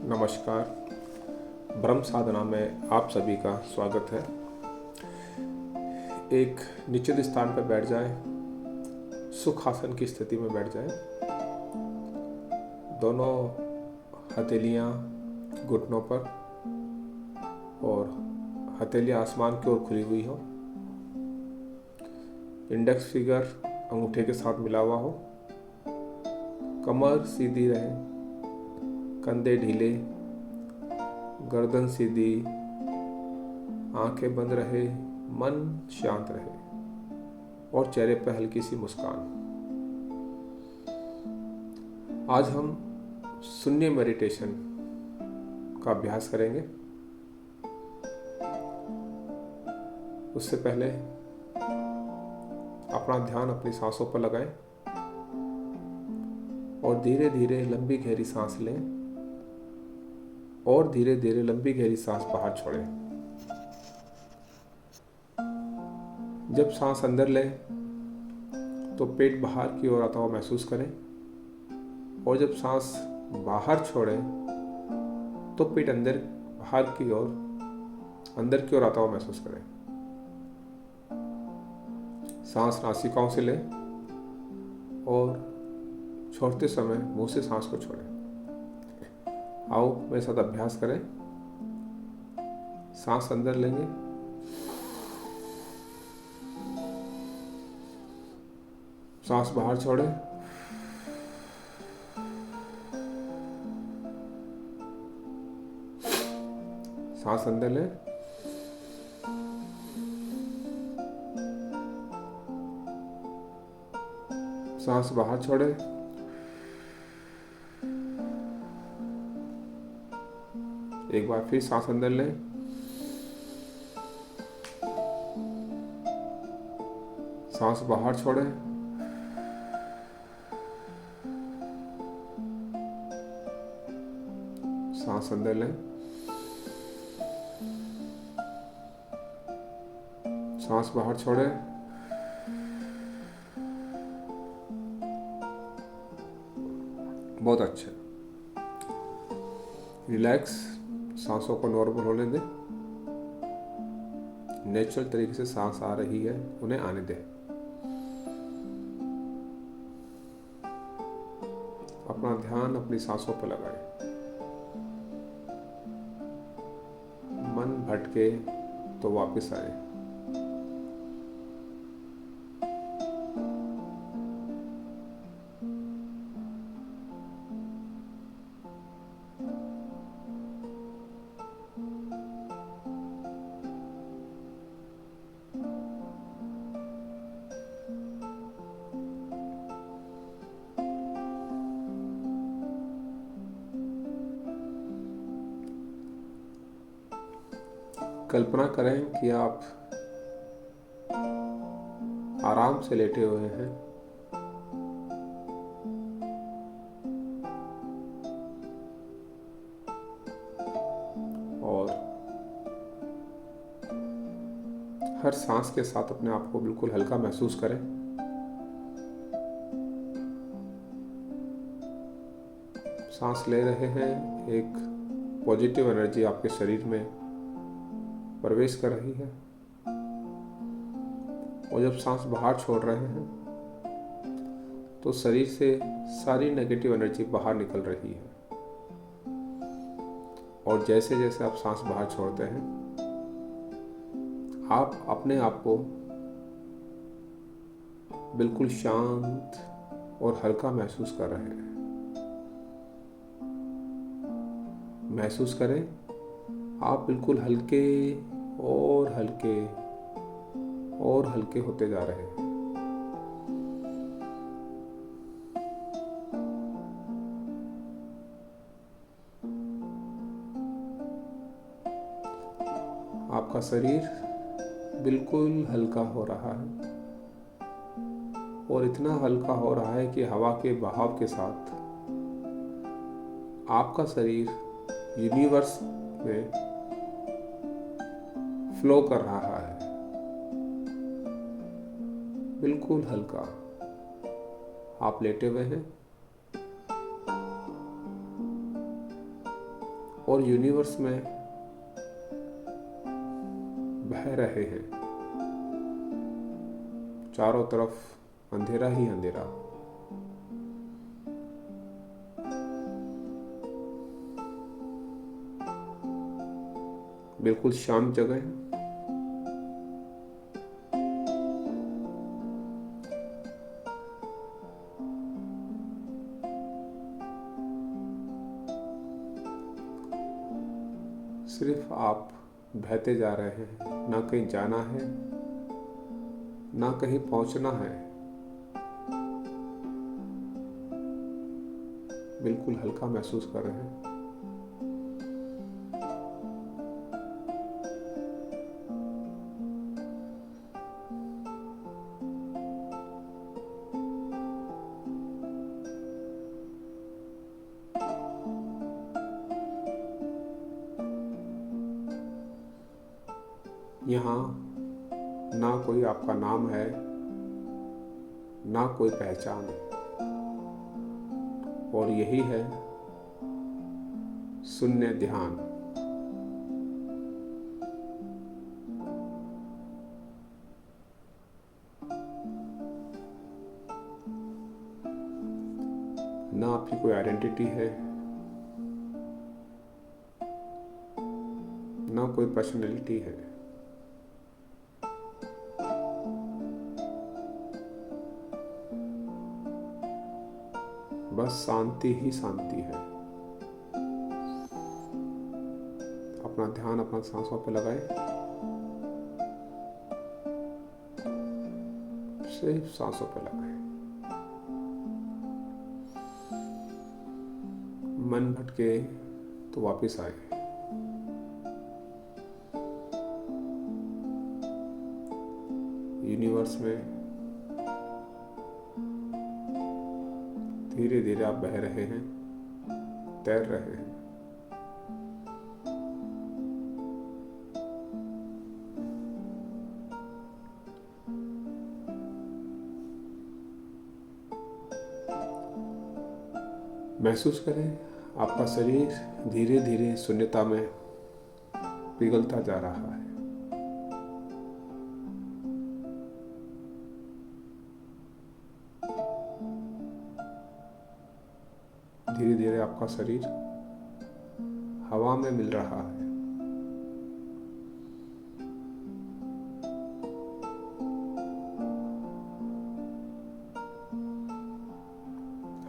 नमस्कार। ब्रह्म साधना में आप सभी का स्वागत है। एक निश्चित स्थान पर बैठ जाएं, सुख आसन की स्थिति में बैठ जाएं। दोनों हथेलियां घुटनों पर और हथेलियां आसमान की ओर खुली हुई हो। इंडेक्स फिंगर अंगूठे के साथ मिला हुआ हो। कमर सीधी रहे, कंधे ढीले, गर्दन सीधी, आंखें बंद रहे, मन शांत रहे और चेहरे पर हल्की सी मुस्कान। आज हम शून्य मेडिटेशन का अभ्यास करेंगे। उससे पहले अपना ध्यान अपनी सांसों पर लगाएं और धीरे धीरे लंबी गहरी सांस लें और धीरे धीरे लंबी गहरी सांस बाहर छोड़ें। जब सांस अंदर लें तो पेट बाहर की ओर आता हुआ महसूस करें और जब सांस बाहर छोड़ें तो पेट अंदर की ओर आता हुआ महसूस करें। सांस नासिकाओं से लें और छोड़ते समय मुंह से सांस को छोड़ें। आओ मेरे साथ अभ्यास करें। सांस अंदर लेंगे, सांस बाहर छोड़ें, सांस अंदर लें, सांस बाहर छोड़ें, एक बार फिर सांस अंदर लें, सांस बाहर छोड़ें, सांस अंदर लें, सांस बाहर छोड़ें, बहुत अच्छा। रिलैक्स, सांसों को नॉर्मल होने दें। नेचुरल तरीके से सांस आ रही है, उन्हें आने दें। अपना ध्यान अपनी सांसों पर लगाएं। मन भटके तो वापस आए। कल्पना करें कि आप आराम से लेटे हुए हैं और हर सांस के साथ अपने आप को बिल्कुल हल्का महसूस करें। सांस ले रहे हैं, एक पॉजिटिव एनर्जी आपके शरीर में प्रवेश कर रही है और जब सांस बाहर छोड़ रहे हैं तो शरीर से सारी नेगेटिव एनर्जी बाहर निकल रही है। और जैसे जैसे आप सांस बाहर छोड़ते हैं, आप अपने आप को बिल्कुल शांत और हल्का महसूस कर रहे हैं। महसूस करें, आप बिल्कुल हल्के और हल्के और हल्के होते जा रहे हैं। आपका शरीर बिल्कुल हल्का हो रहा है और इतना हल्का हो रहा है कि हवा के बहाव के साथ आपका शरीर यूनिवर्स में फ्लो कर रहा है, बिल्कुल हल्का। आप लेटे हुए हैं, और यूनिवर्स में बह रहे हैं। चारों तरफ अंधेरा ही अंधेरा। बिल्कुल शांत जगह है। सिर्फ आप बहते जा रहे हैं, ना कहीं जाना है ना कहीं पहुंचना है। बिल्कुल हल्का महसूस कर रहे हैं। यहाँ ना कोई आपका नाम है ना कोई पहचान, और यही है शून्य ध्यान। ना आपकी कोई आइडेंटिटी है ना कोई पर्सनैलिटी है। बस शांति ही शांति है। अपना ध्यान अपना सांसों पे लगाएं। सिर्फ सांसों पे लगाएं। मन भटके तो वापस आए। यूनिवर्स में धीरे धीरे आप बह रहे हैं, तैर रहे हैं। महसूस करें आपका शरीर धीरे धीरे शून्यता में पिघलता जा रहा है। धीरे धीरे आपका शरीर हवा में मिल रहा है।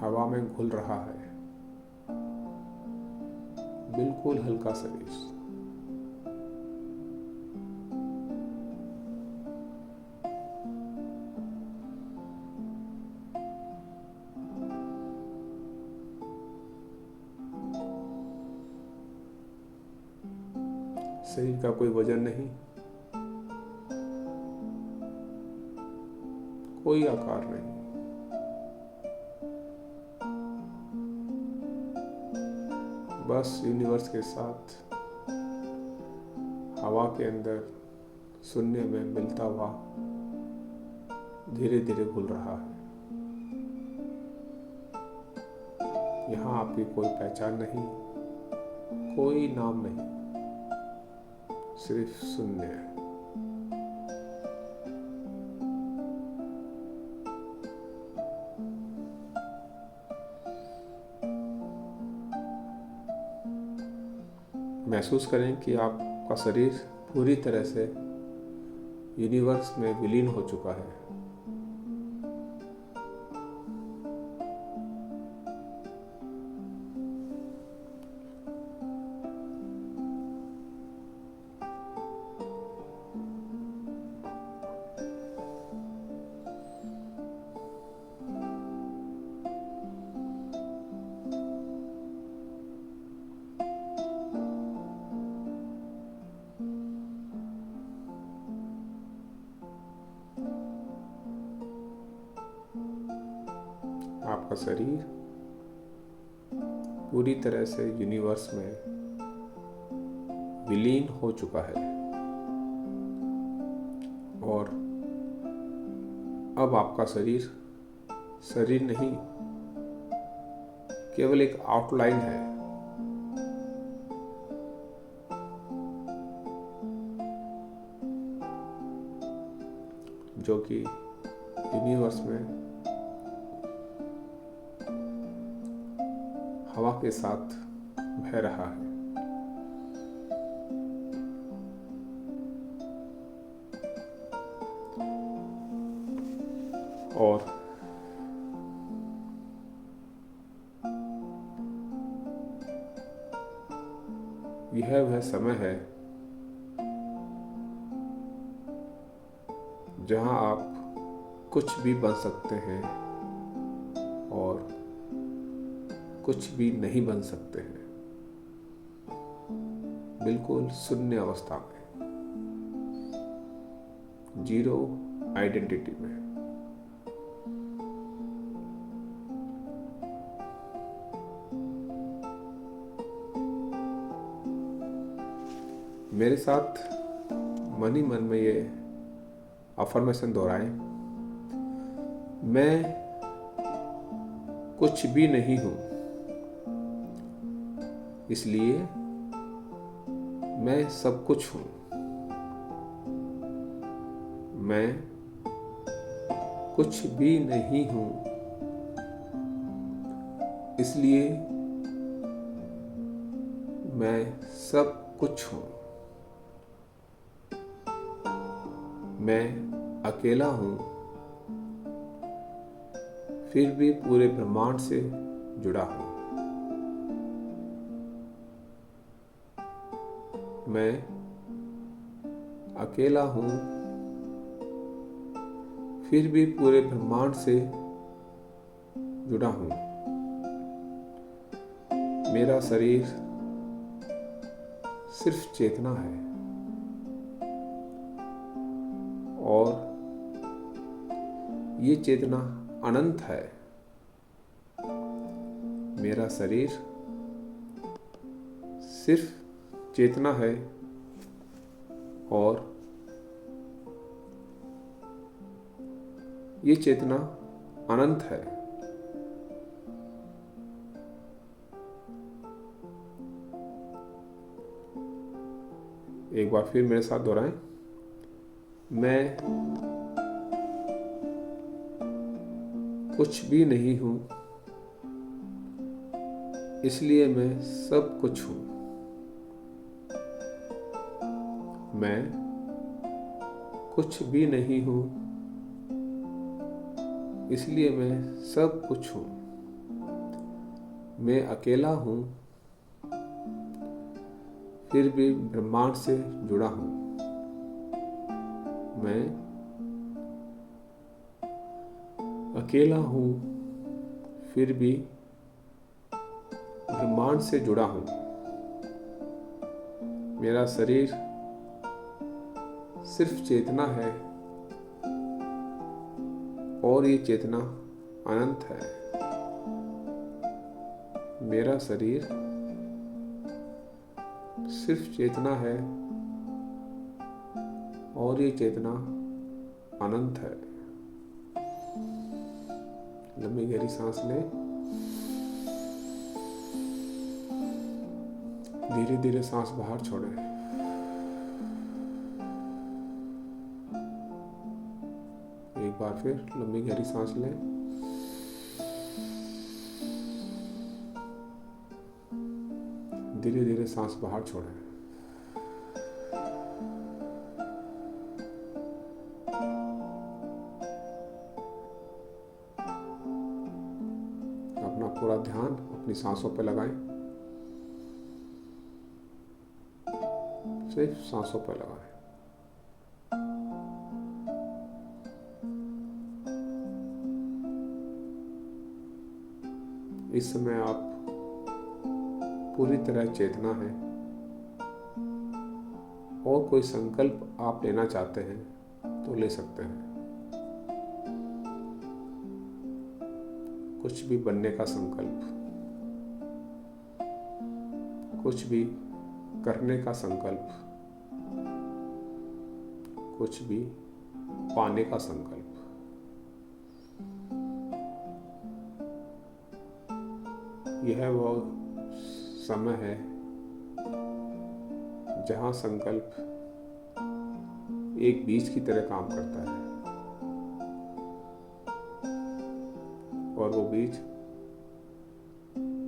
हवा में घुल रहा है। बिल्कुल हल्का शरीर। शरीर का कोई वजन नहीं, कोई आकार नहीं। बस यूनिवर्स के साथ हवा के अंदर शून्य में मिलता हुआ धीरे धीरे घुल रहा है। यहाँ आपकी कोई पहचान नहीं, कोई नाम नहीं, सिर्फ शून्य। महसूस करें कि आपका शरीर पूरी तरह से यूनिवर्स में विलीन हो चुका है। आपका शरीर पूरी तरह से यूनिवर्स में विलीन हो चुका है और अब आपका शरीर शरीर नहीं, केवल एक आउटलाइन है। जो कि यूनिवर्स में हवा के साथ बह रहा है। और यह वह समय है जहां आप कुछ भी बन सकते हैं और कुछ भी नहीं बन सकते हैं, बिल्कुल शून्य अवस्था में, जीरो आइडेंटिटी में। मेरे साथ मन ही मन में ये अफर्मेशन दोहराएं, मैं कुछ भी नहीं हूं, इसलिए मैं सब कुछ हूं। मैं कुछ भी नहीं हूं, इसलिए मैं सब कुछ हूं। मैं अकेला हूं, फिर भी पूरे ब्रह्मांड से जुड़ा हूं। मैं अकेला हूं, फिर भी पूरे ब्रह्मांड से जुड़ा हूं। मेरा शरीर सिर्फ चेतना है और ये चेतना अनंत है। मेरा शरीर सिर्फ चेतना है और ये चेतना अनंत है। एक बार फिर मेरे साथ दोहराएं, मैं कुछ भी नहीं हूं, इसलिए मैं सब कुछ हूं। मैं कुछ भी नहीं हूं, इसलिए मैं सब कुछ हूं। मैं अकेला हूं, फिर भी ब्रह्मांड से जुड़ा हूं। मैं अकेला हूं, फिर भी ब्रह्मांड से जुड़ा हूं। मेरा शरीर सिर्फ चेतना है और ये चेतना अनंत है। मेरा शरीर सिर्फ चेतना है और ये चेतना अनंत है। लंबी गहरी सांस लें, धीरे धीरे सांस बाहर छोड़ें। एक बार फिर लंबी गहरी सांस लें, धीरे धीरे सांस बाहर छोड़ें। अपना पूरा ध्यान अपनी सांसों पर लगाएं, सिर्फ सांसों पर लगाएं। इस समय आप पूरी तरह चेतना है और कोई संकल्प आप लेना चाहते हैं तो ले सकते हैं। कुछ भी बनने का संकल्प, कुछ भी करने का संकल्प, कुछ भी पाने का संकल्प। यह वो समय है जहां संकल्प एक बीज की तरह काम करता है। और वो बीज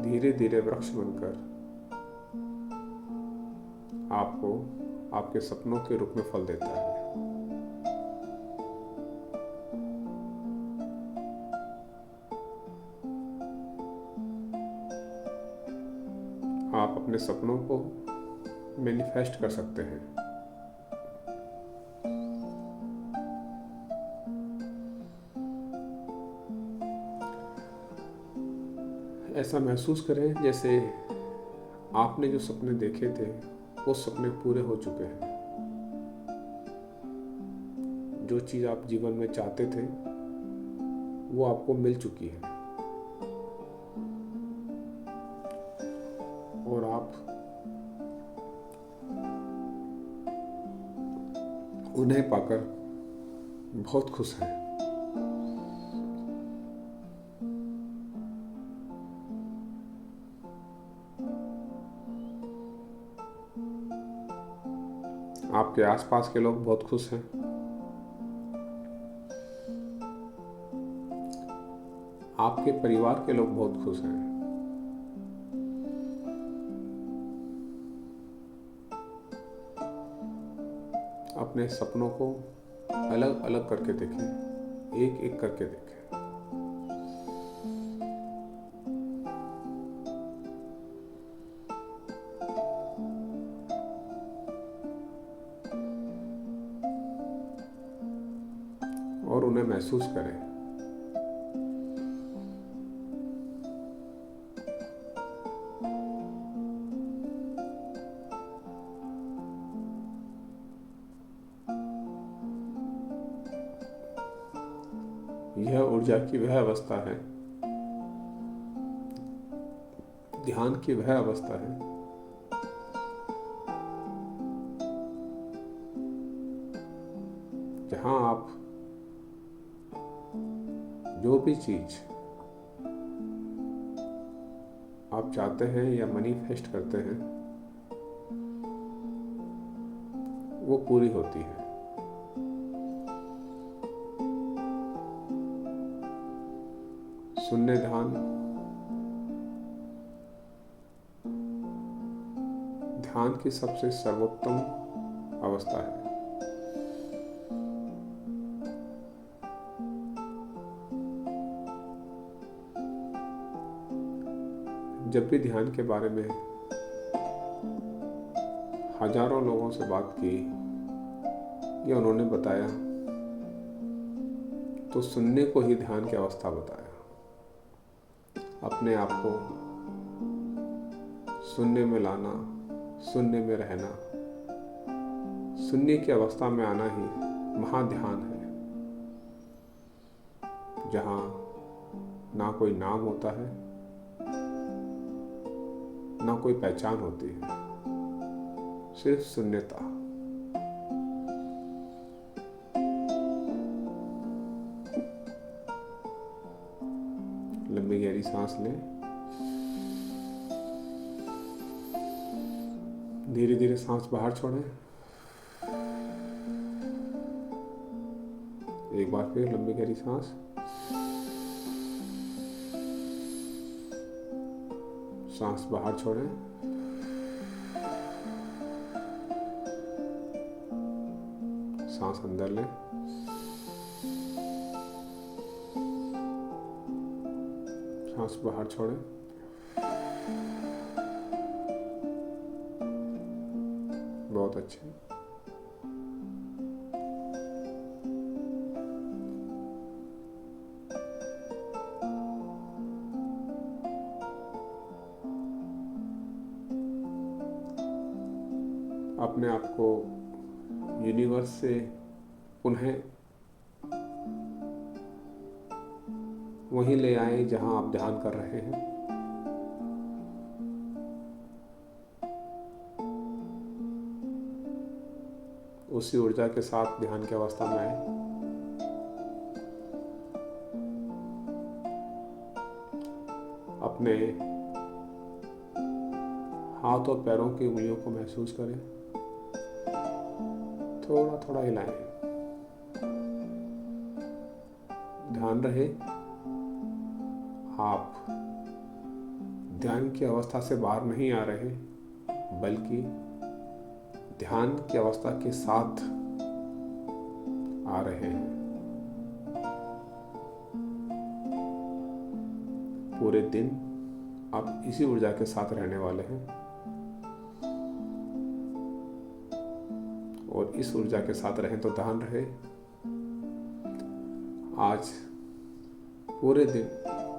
धीरे धीरे वृक्ष बनकर आपको आपके सपनों के रूप में फल देता है। आप अपने सपनों को मैनिफेस्ट कर सकते हैं। ऐसा महसूस करें जैसे आपने जो सपने देखे थे वो सपने पूरे हो चुके हैं। जो चीज़ आप जीवन में चाहते थे वो आपको मिल चुकी है और आप उन्हें पाकर बहुत खुश हैं। आपके आसपास के लोग बहुत खुश हैं। आपके परिवार के लोग बहुत खुश हैं। अपने सपनों को अलग अलग करके देखें, एक एक करके देखें। और उन्हें महसूस करें। यह ऊर्जा की वह अवस्था है, ध्यान की वह अवस्था है जहां आप जो भी चीज आप चाहते हैं या मैनिफेस्ट करते हैं वो पूरी होती है। शून्य ध्यान की सबसे सर्वोत्तम अवस्था है। जब भी ध्यान के बारे में हजारों लोगों से बात की या उन्होंने बताया तो सुनने को ही ध्यान की अवस्था बताया। अपने आप को शून्य में लाना, शून्य में रहना, शून्य की अवस्था में आना ही महाध्यान है, जहां ना कोई नाम होता है ना कोई पहचान होती है, सिर्फ शून्यता। लंबी गहरी सांस लें, धीरे धीरे सांस बाहर छोड़ें। एक बार फिर लंबी गहरी सांस, सांस बाहर छोड़ें, सांस अंदर लें, सांस बाहर छोड़ें। बहुत अच्छे। अपने आप को यूनिवर्स से पुनः वहीं ले आए जहां आप ध्यान कर रहे हैं। उसी ऊर्जा के साथ ध्यान की अवस्था में आए। अपने हाथ और पैरों की उंगलियों को महसूस करें, थोड़ा थोड़ा हिलाएं। ध्यान रहे आप ध्यान की अवस्था से बाहर नहीं आ रहे, बल्कि ध्यान की अवस्था के साथ आ रहे हैं। पूरे दिन आप इसी ऊर्जा के साथ रहने वाले हैं और इस ऊर्जा के साथ रहें तो ध्यान रहे। आज पूरे दिन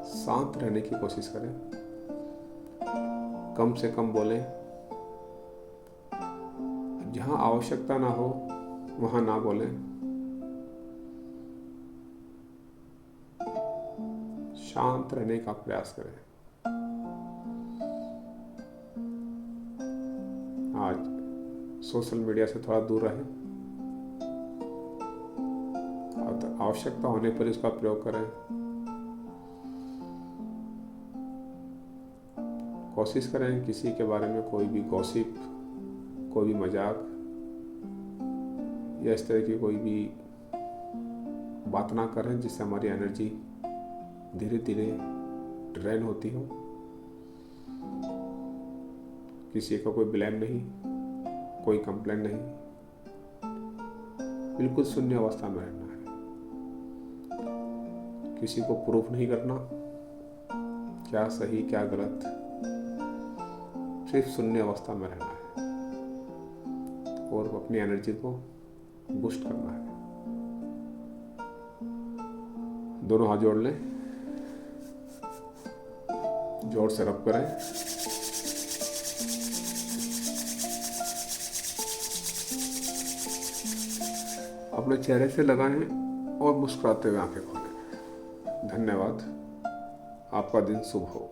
शांत रहने की कोशिश करें, कम से कम बोलें, जहां आवश्यकता ना हो वहां ना बोलें, शांत रहने का प्रयास करें। आज सोशल मीडिया से थोड़ा दूर रहें, आवश्यकता होने पर इसका प्रयोग करें। कोशिश करें किसी के बारे में कोई भी गॉसिप, कोई भी मजाक या इस तरह की कोई भी बात ना करें जिससे हमारी एनर्जी धीरे धीरे ड्रेन होती हो। किसी का कोई ब्लेम नहीं, कोई कंप्लेन नहीं, बिल्कुल शून्य अवस्था में रहना है। किसी को प्रूफ नहीं करना क्या सही क्या गलत, सिर्फ शून्य अवस्था में रहना है और अपनी एनर्जी को बूस्ट करना है। दोनों हाथ जोड़ लें, जोर से रब करें। अपने चेहरे से लगाएं और मुस्कुराते हुए आंखें खोलें। धन्यवाद। आपका दिन शुभ हो।